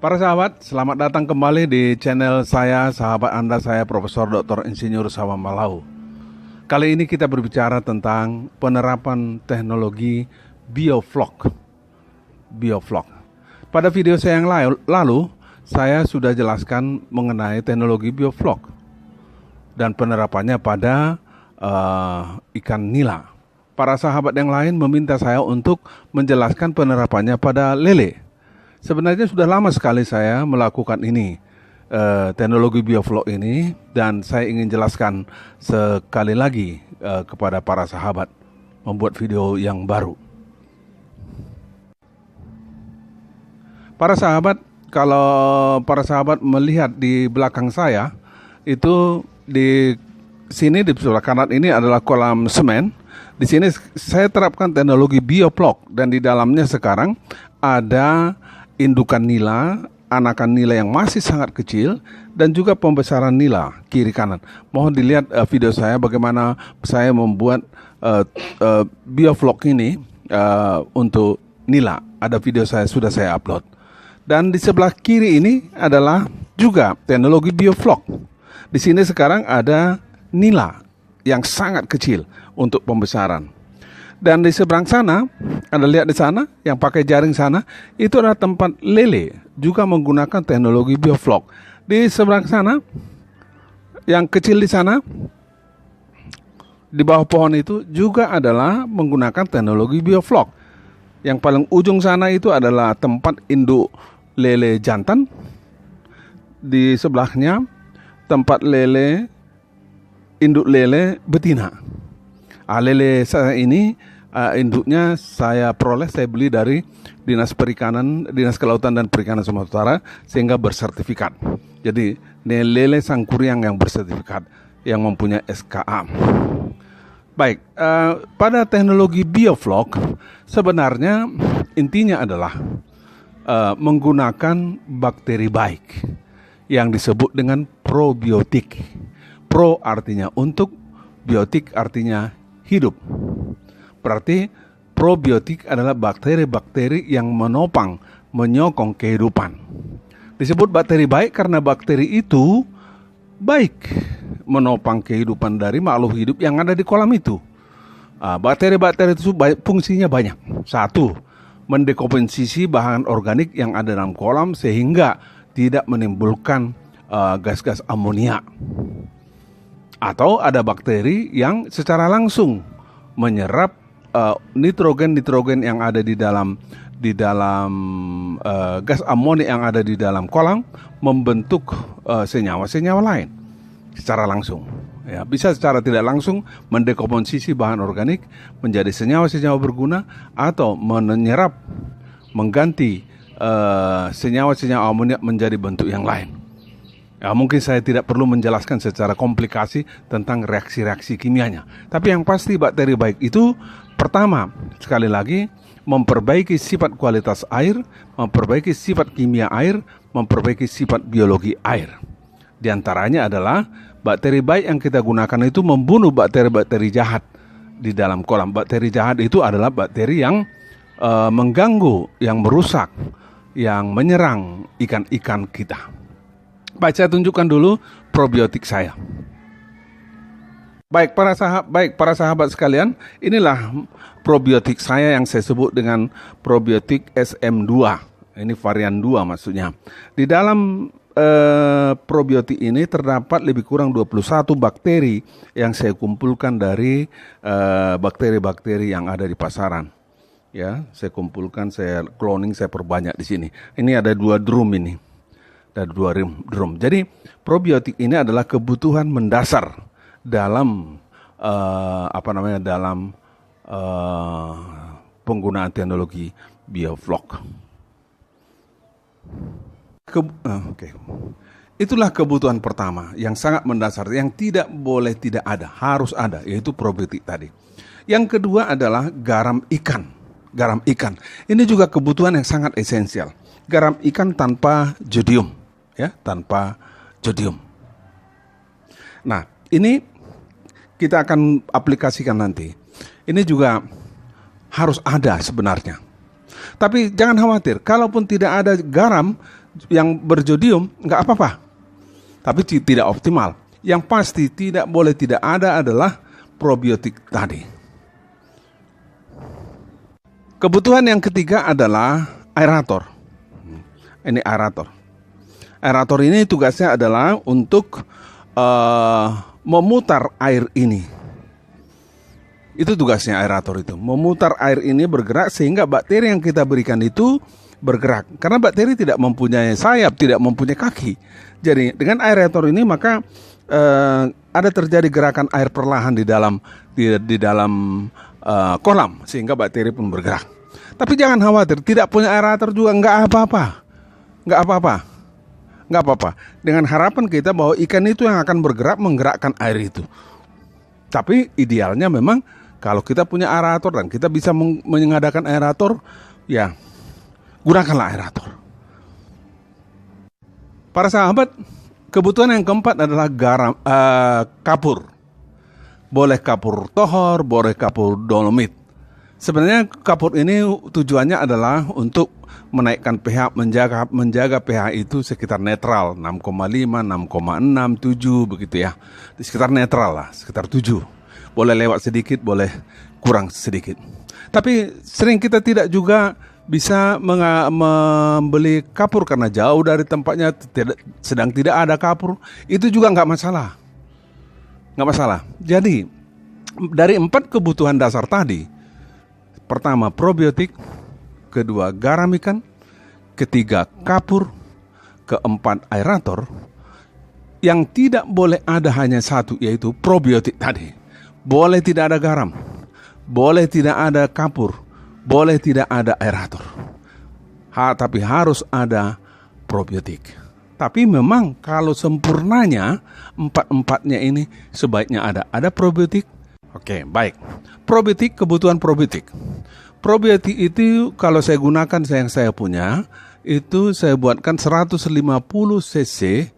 Para sahabat, selamat datang kembali di channel saya, sahabat Anda, saya Profesor Dr. Insinyur Sawa Malau. Kali ini kita berbicara tentang penerapan teknologi biovlog. Pada video saya yang lalu, saya sudah jelaskan mengenai teknologi biovlog dan penerapannya pada ikan nila. Para sahabat yang lain meminta saya untuk menjelaskan penerapannya pada lele. Sebenarnya sudah lama sekali saya melakukan ini, teknologi biovlog ini, dan saya ingin jelaskan sekali lagi kepada para sahabat, membuat video yang baru. Para sahabat, kalau para sahabat melihat di belakang saya, itu di sini di sebelah kanan ini adalah kolam semen. Di sini saya terapkan teknologi biovlog, dan di dalamnya sekarang ada indukan nila, anakan nila yang masih sangat kecil, dan juga pembesaran nila kiri kanan. Mohon dilihat video saya bagaimana saya membuat biovlog ini untuk nila. Ada video sudah saya upload. Dan di sebelah kiri ini adalah juga teknologi biovlog. Di sini sekarang ada nila yang sangat kecil untuk pembesaran. Dan di seberang sana, Anda lihat di sana, yang pakai jaring sana, itu adalah tempat lele, juga menggunakan teknologi biovlog. Di seberang sana, yang kecil di sana, di bawah pohon itu juga adalah menggunakan teknologi biovlog. Yang paling ujung sana itu adalah tempat induk lele jantan. Di sebelahnya, tempat induk lele betina. Lele saya ini induknya saya peroleh, saya beli dari Dinas Perikanan, Dinas Kelautan dan Perikanan Sumatera Utara, sehingga bersertifikat. Jadi lele sangkuriang yang bersertifikat, yang mempunyai SKA. Baik, pada teknologi biovlog sebenarnya intinya adalah menggunakan bakteri baik yang disebut dengan probiotik. Pro artinya untuk, biotik artinya hidup. Berarti probiotik adalah bakteri-bakteri yang menyokong kehidupan. Disebut bakteri baik karena bakteri itu baik menopang kehidupan dari makhluk hidup yang ada di kolam itu. Bakteri-bakteri itu fungsinya banyak. Satu, mendekomposisi bahan organik yang ada dalam kolam sehingga tidak menimbulkan gas-gas amonia. Atau ada bakteri yang secara langsung menyerap nitrogen yang ada di dalam gas amonia yang ada di dalam kolam, membentuk senyawa-senyawa lain secara langsung. Ya, bisa secara tidak langsung mendekomposisi bahan organik menjadi senyawa-senyawa berguna, atau mengganti senyawa-senyawa amonia menjadi bentuk yang lain. Ya, mungkin saya tidak perlu menjelaskan secara komplikasi tentang reaksi-reaksi kimianya. Tapi yang pasti bakteri baik itu, pertama, sekali lagi, memperbaiki sifat kualitas air, memperbaiki sifat kimia air, memperbaiki sifat biologi air. Di antaranya adalah bakteri baik yang kita gunakan itu membunuh bakteri-bakteri jahat di dalam kolam. Bakteri jahat itu adalah bakteri yang mengganggu, yang merusak, yang menyerang ikan-ikan kita. Baik, saya tunjukkan dulu probiotik saya. Baik para sahabat sekalian, inilah probiotik saya yang saya sebut dengan probiotik SM2. Ini varian 2 maksudnya. Di dalam probiotik ini terdapat lebih kurang 21 bakteri yang saya kumpulkan dari bakteri-bakteri yang ada di pasaran. Ya, saya kumpulkan, saya cloning, saya perbanyak di sini. Ini ada 2 drum ini. Ada 2 drum. Jadi probiotik ini adalah kebutuhan mendasar dalam penggunaan teknologi biovlog. Itulah kebutuhan pertama yang sangat mendasar, yang tidak boleh tidak ada, harus ada, yaitu probiotik tadi. Yang kedua adalah garam ikan. Garam ikan ini juga kebutuhan yang sangat esensial. Garam ikan tanpa jodium, ya, tanpa jodium. Nah, ini kita akan aplikasikan nanti. Ini juga harus ada sebenarnya. Tapi jangan khawatir, kalaupun tidak ada garam, Yang berjodium nggak apa-apa, tapi tidak optimal. Yang pasti tidak boleh tidak ada adalah probiotik tadi. Kebutuhan yang ketiga adalah aerator. Ini aerator. Aerator ini tugasnya adalah untuk memutar air ini. Itu tugasnya aerator itu, memutar air ini bergerak sehingga bakteri yang kita berikan itu bergerak. Karena bakteri tidak mempunyai sayap, tidak mempunyai kaki. Jadi dengan aerator ini maka ada terjadi gerakan air perlahan di dalam kolam sehingga bakteri pun bergerak. Tapi jangan khawatir, tidak punya aerator juga nggak apa-apa. Dengan harapan kita bahwa ikan itu yang akan bergerak menggerakkan air itu. Tapi idealnya memang kalau kita punya aerator dan kita bisa mengadakan aerator, ya gunakanlah aerator. Para sahabat, kebutuhan yang keempat adalah kapur. Boleh kapur tohor, boleh kapur dolomit. Sebenarnya kapur ini tujuannya adalah untuk menaikkan pH, menjaga pH itu sekitar netral, 6,5, 6,6, 7 begitu ya. Di sekitar netral lah, sekitar 7. Boleh lewat sedikit, boleh kurang sedikit. Tapi sering kita tidak juga bisa membeli kapur karena jauh dari tempatnya, sedang tidak ada kapur. Itu juga nggak masalah. Jadi dari 4 kebutuhan dasar tadi, pertama probiotik, kedua garam ikan, ketiga kapur, keempat aerator, yang tidak boleh ada hanya satu, yaitu probiotik tadi. Boleh tidak ada garam, boleh tidak ada kapur, boleh tidak ada aerator. Tapi harus ada probiotik. Tapi memang kalau sempurnanya 4-4-nya ini sebaiknya ada probiotik. Oke, baik. Probiotik, kebutuhan probiotik. Probiotik itu kalau saya gunakan yang saya punya, itu saya buatkan 150 cc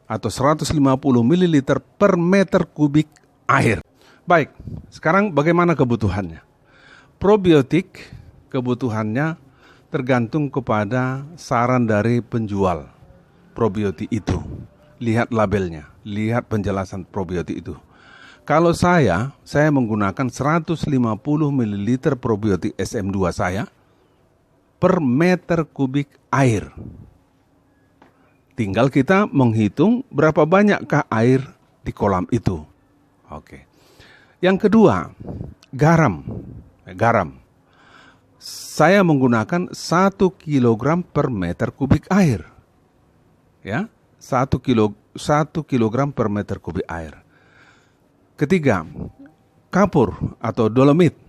atau 150 ml per meter kubik air. Baik, sekarang bagaimana kebutuhannya? Probiotik kebutuhannya tergantung kepada saran dari penjual probiotik itu. Lihat labelnya, lihat penjelasan probiotik itu. Kalau saya menggunakan 150 ml probiotik SM2 saya per meter kubik air. Tinggal kita menghitung berapa banyakkah air di kolam itu. Oke. Yang kedua, garam. Saya menggunakan 1 kilogram per meter kubik air. Ya, 1 kilogram per meter kubik air. Ketiga, kapur atau dolomit.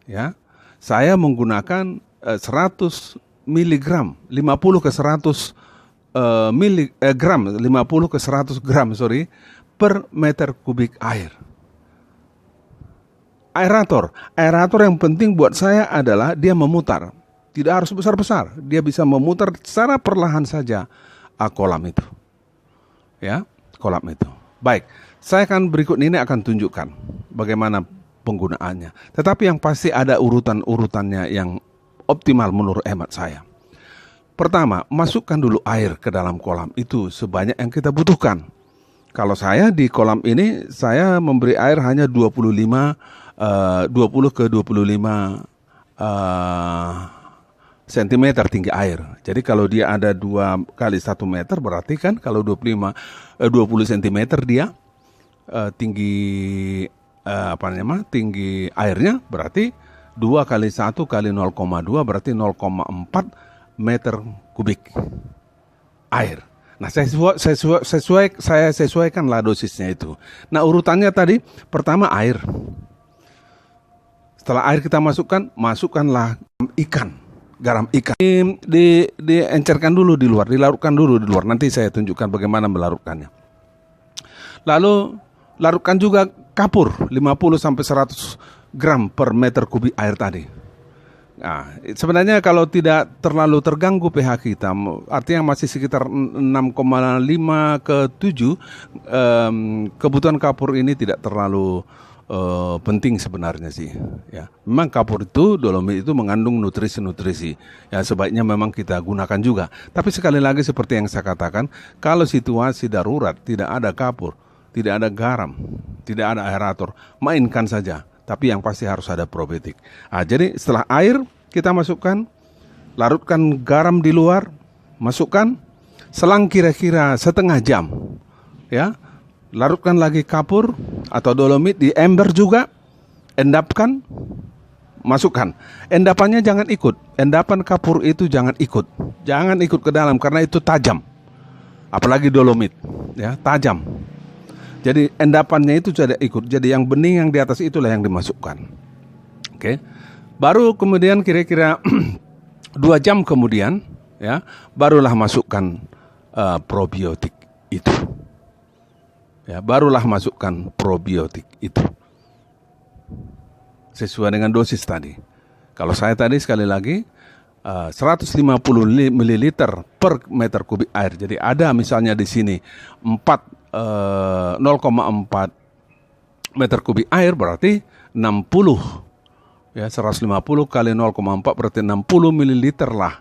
Ya, saya menggunakan 100 miligram, 50 ke 100 gram, 50 ke 100 gram, per meter kubik air. Aerator yang penting buat saya adalah dia memutar. Tidak harus besar-besar, dia bisa memutar secara perlahan saja kolam itu. Ya, kolam itu. Baik, saya akan berikut ini akan tunjukkan bagaimana penggunaannya. Tetapi yang pasti ada urutannya yang optimal menurut hemat saya. Pertama, masukkan dulu air ke dalam kolam itu sebanyak yang kita butuhkan. Kalau saya di kolam ini, saya memberi air hanya 20 ke 25 cm tinggi air. Jadi kalau dia ada 2 kali 1 meter, berarti kan kalau 20 cm dia tinggi tinggi airnya, berarti 2 kali 1 kali 0,2 berarti 0,4 meter kubik air. Nah, saya sesuaikanlah dosisnya itu. Nah, urutannya tadi, pertama air. Setelah air kita masukkanlah garam ikan. Diencerkan dulu di luar, dilarutkan dulu di luar. Nanti saya tunjukkan bagaimana melarutkannya. Lalu larutkan juga kapur 50 sampai 100 gram per meter kubik air tadi. Nah, sebenarnya kalau tidak terlalu terganggu pH kita, artinya masih sekitar 6,5 ke 7, kebutuhan kapur ini tidak terlalu penting sebenarnya sih. Ya, memang kapur itu, dolomit itu mengandung nutrisi-nutrisi. Ya, sebaiknya memang kita gunakan juga. Tapi sekali lagi seperti yang saya katakan, kalau situasi darurat, tidak ada kapur, tidak ada garam, tidak ada aerator, mainkan saja. Tapi yang pasti harus ada probiotik. Nah, jadi setelah air kita masukkan, larutkan garam di luar, masukkan, selang kira-kira setengah jam, ya, larutkan lagi kapur atau dolomit di ember juga, endapkan, masukkan. Endapannya jangan ikut, endapan kapur itu jangan ikut ke dalam karena itu tajam, apalagi dolomit, ya, tajam. Jadi endapannya itu tidak ikut, jadi yang bening yang di atas itulah yang dimasukkan. Oke, baru kemudian kira-kira 2 jam kemudian, ya, barulah masukkan probiotik itu. Ya, barulah masukkan probiotik itu. Sesuai dengan dosis tadi. Kalau saya tadi sekali lagi 150 ml per meter kubik air. Jadi ada misalnya di sini 0,4 meter kubik air berarti 60. Ya, 150 kali 0,4 berarti 60 ml lah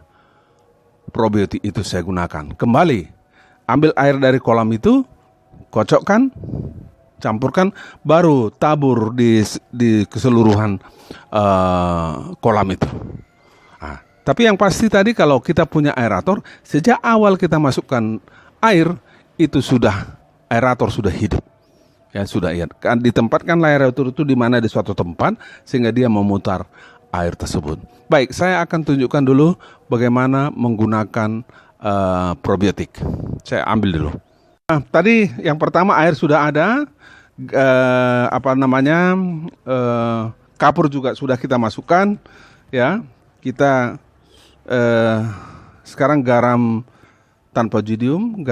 probiotik itu saya gunakan. Kembali, ambil air dari kolam itu, kocokkan, campurkan, baru tabur di keseluruhan kolam itu. Nah, tapi yang pasti tadi kalau kita punya aerator, sejak awal kita masukkan air, itu sudah aerator sudah hidup. Ya sudah, ya. Ditempatkanlah aerator itu di mana, di suatu tempat sehingga dia memutar air tersebut. Baik, saya akan tunjukkan dulu bagaimana menggunakan probiotik. Saya ambil dulu. Nah, tadi yang pertama air sudah ada, kapur juga sudah kita masukkan, ya. Kita sekarang garam tanpa jodium,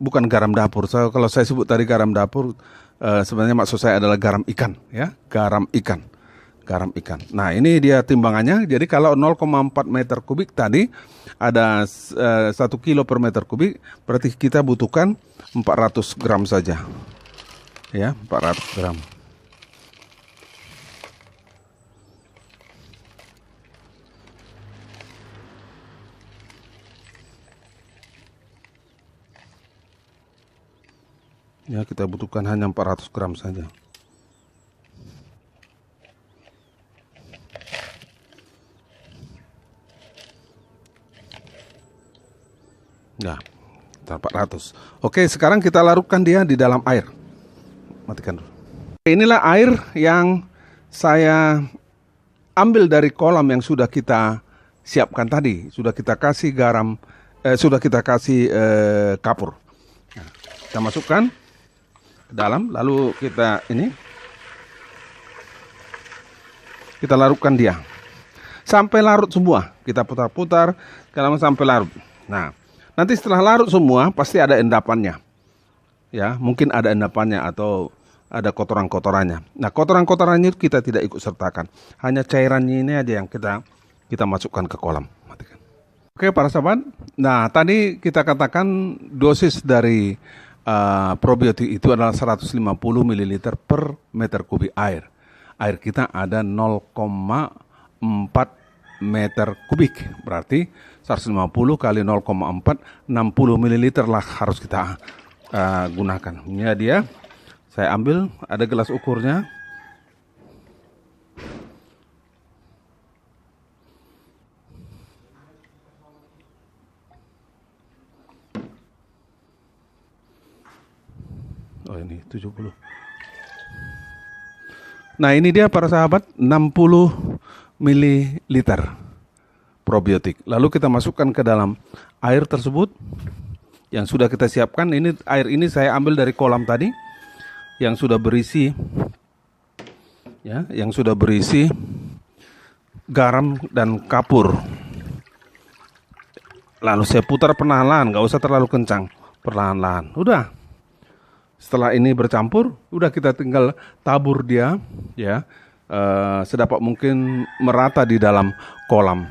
bukan garam dapur. Kalau saya sebut tadi garam dapur, sebenarnya maksud saya adalah garam ikan, ya, garam ikan. Nah, ini dia timbangannya. Jadi kalau 0,4 meter kubik tadi ada 1 kilo per meter kubik, berarti kita butuhkan 400 gram saja. Ya, 400 gram. Ya, kita butuhkan hanya 400 gram saja. Nah, 400. Oke, sekarang kita larutkan dia di dalam air. Matikan dulu. Inilah air yang saya ambil dari kolam yang sudah kita siapkan tadi. Sudah kita kasih garam, sudah kita kasih kapur. Nah, kita masukkan ke dalam, lalu kita larutkan dia. Sampai larut semua. Kita putar-putar sampai larut. Nah, nanti setelah larut semua pasti ada endapannya, ya, mungkin ada endapannya atau ada kotoran-kotorannya. Nah, kotoran-kotorannya itu kita tidak ikut sertakan, hanya cairannya ini aja yang kita masukkan ke kolam. Matikan. Oke, para sahabat. Nah, tadi kita katakan dosis dari probiotik itu adalah 150 ml per meter kubik air. Air kita ada 0,4 meter kubik, berarti 150 kali 0,4, 60 ml lah harus kita gunakan. Ini dia, saya ambil, ada gelas ukurnya. Oh, ini 70. Nah, ini dia para sahabat, 60 ml probiotik. Lalu kita masukkan ke dalam air tersebut yang sudah kita siapkan. Air ini saya ambil dari kolam tadi yang sudah berisi, ya, yang sudah berisi garam dan kapur. Lalu saya putar perlahan-lahan, nggak usah terlalu kencang, perlahan-lahan. Udah. Setelah ini bercampur, udah kita tinggal tabur dia, ya. Sedapat mungkin merata di dalam kolam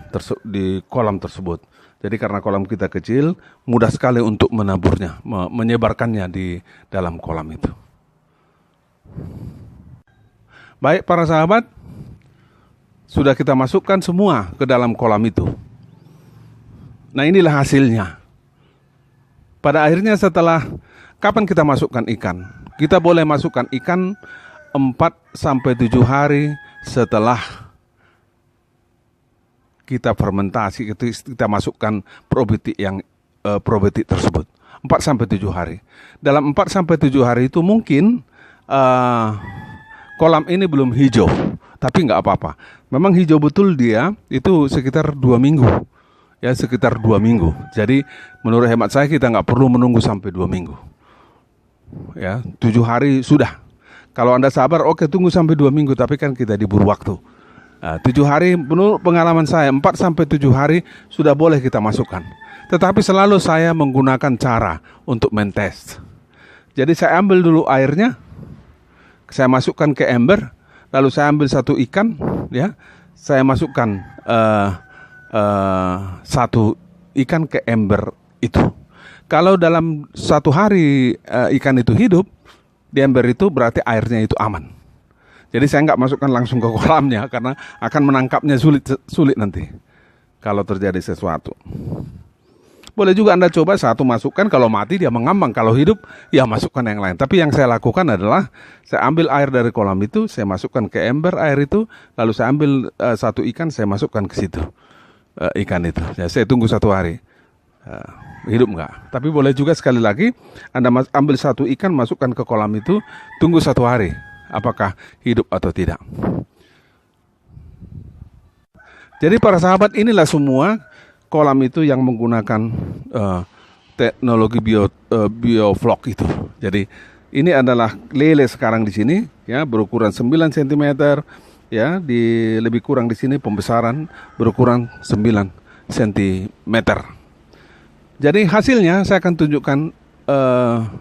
tersebut. Jadi karena kolam kita kecil, mudah sekali untuk menaburnya, menyebarkannya di dalam kolam itu. Baik para sahabat, sudah kita masukkan semua ke dalam kolam itu. Nah, inilah hasilnya. Pada akhirnya setelah kapan kita masukkan ikan? Kita boleh masukkan ikan 4-7 hari setelah kita fermentasi, kita masukkan probiotik probiotik tersebut. 4-7 hari. Dalam 4-7 hari itu mungkin kolam ini belum hijau, tapi nggak apa-apa. Memang hijau betul dia itu sekitar 2 minggu. Ya, sekitar 2 minggu. Jadi menurut hemat saya kita nggak perlu menunggu sampai 2 minggu. Ya, 7 hari sudah. Kalau Anda sabar, oke, tunggu sampai 2 minggu, tapi kan kita diburu waktu. 7 hari, menurut pengalaman saya, 4-7 hari sudah boleh kita masukkan. Tetapi selalu saya menggunakan cara untuk mentest. Jadi saya ambil dulu airnya, saya masukkan ke ember, lalu saya ambil satu ikan, ya, saya masukkan satu ikan ke ember itu. Kalau dalam 1 hari ikan itu hidup di ember itu, berarti airnya itu aman. Jadi saya nggak masukkan langsung ke kolamnya karena akan menangkapnya sulit nanti kalau terjadi sesuatu. Boleh juga Anda coba satu masukkan, kalau mati dia mengambang, kalau hidup ya masukkan yang lain. Tapi yang saya lakukan adalah saya ambil air dari kolam itu, saya masukkan ke ember air itu, lalu saya ambil satu ikan, saya masukkan ke situ ikan itu. Ya, saya tunggu 1 hari. Hidup enggak? Tapi boleh juga sekali lagi Anda ambil satu ikan, masukkan ke kolam itu, tunggu 1 hari apakah hidup atau tidak. Jadi para sahabat, inilah semua kolam itu yang menggunakan teknologi bioflok itu. Jadi ini adalah lele sekarang di sini, ya, berukuran 9 cm, ya, lebih kurang di sini pembesaran berukuran 9 cm. Jadi hasilnya saya akan tunjukkan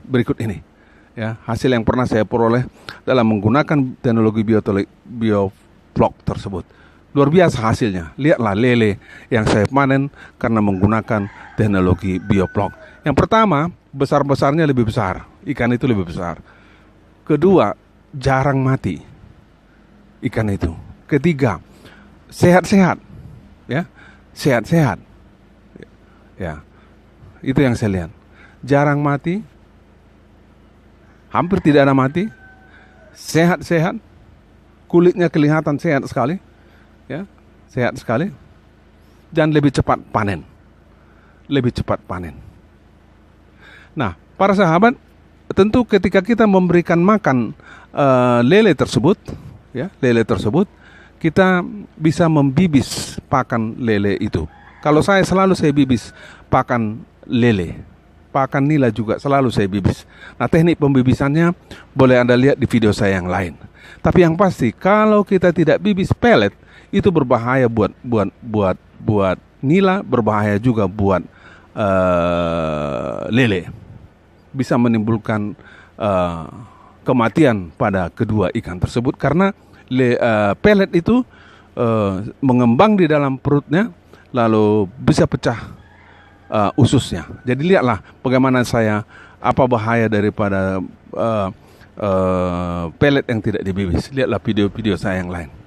berikut ini. Ya, hasil yang pernah saya peroleh dalam menggunakan teknologi bioflok tersebut. Luar biasa hasilnya. Lihatlah lele yang saya panen karena menggunakan teknologi bioflok. Yang pertama, besar-besarnya lebih besar. Ikan itu lebih besar. Kedua, jarang mati ikan itu. Ketiga, sehat-sehat. Ya, sehat-sehat. Ya. Itu yang saya lihat. Jarang mati. Hampir tidak ada mati. Sehat-sehat. Kulitnya kelihatan sehat sekali. Ya, sehat sekali. Dan lebih cepat panen. Lebih cepat panen. Nah, para sahabat, tentu ketika kita memberikan makan lele tersebut, ya, lele tersebut, kita bisa membibis pakan lele itu. Kalau saya bibis pakan lele, pakan nila juga selalu saya bibis. Nah, teknik pembibisannya boleh Anda lihat di video saya yang lain. Tapi yang pasti, kalau kita tidak bibis pelet, itu berbahaya buat nila, berbahaya juga buat lele. Bisa menimbulkan kematian pada kedua ikan tersebut karena pelet itu mengembang di dalam perutnya, lalu bisa pecah ususnya. Jadi lihatlah bagaimana apa bahaya daripada pelet yang tidak dibibis. Lihatlah video-video saya yang lain.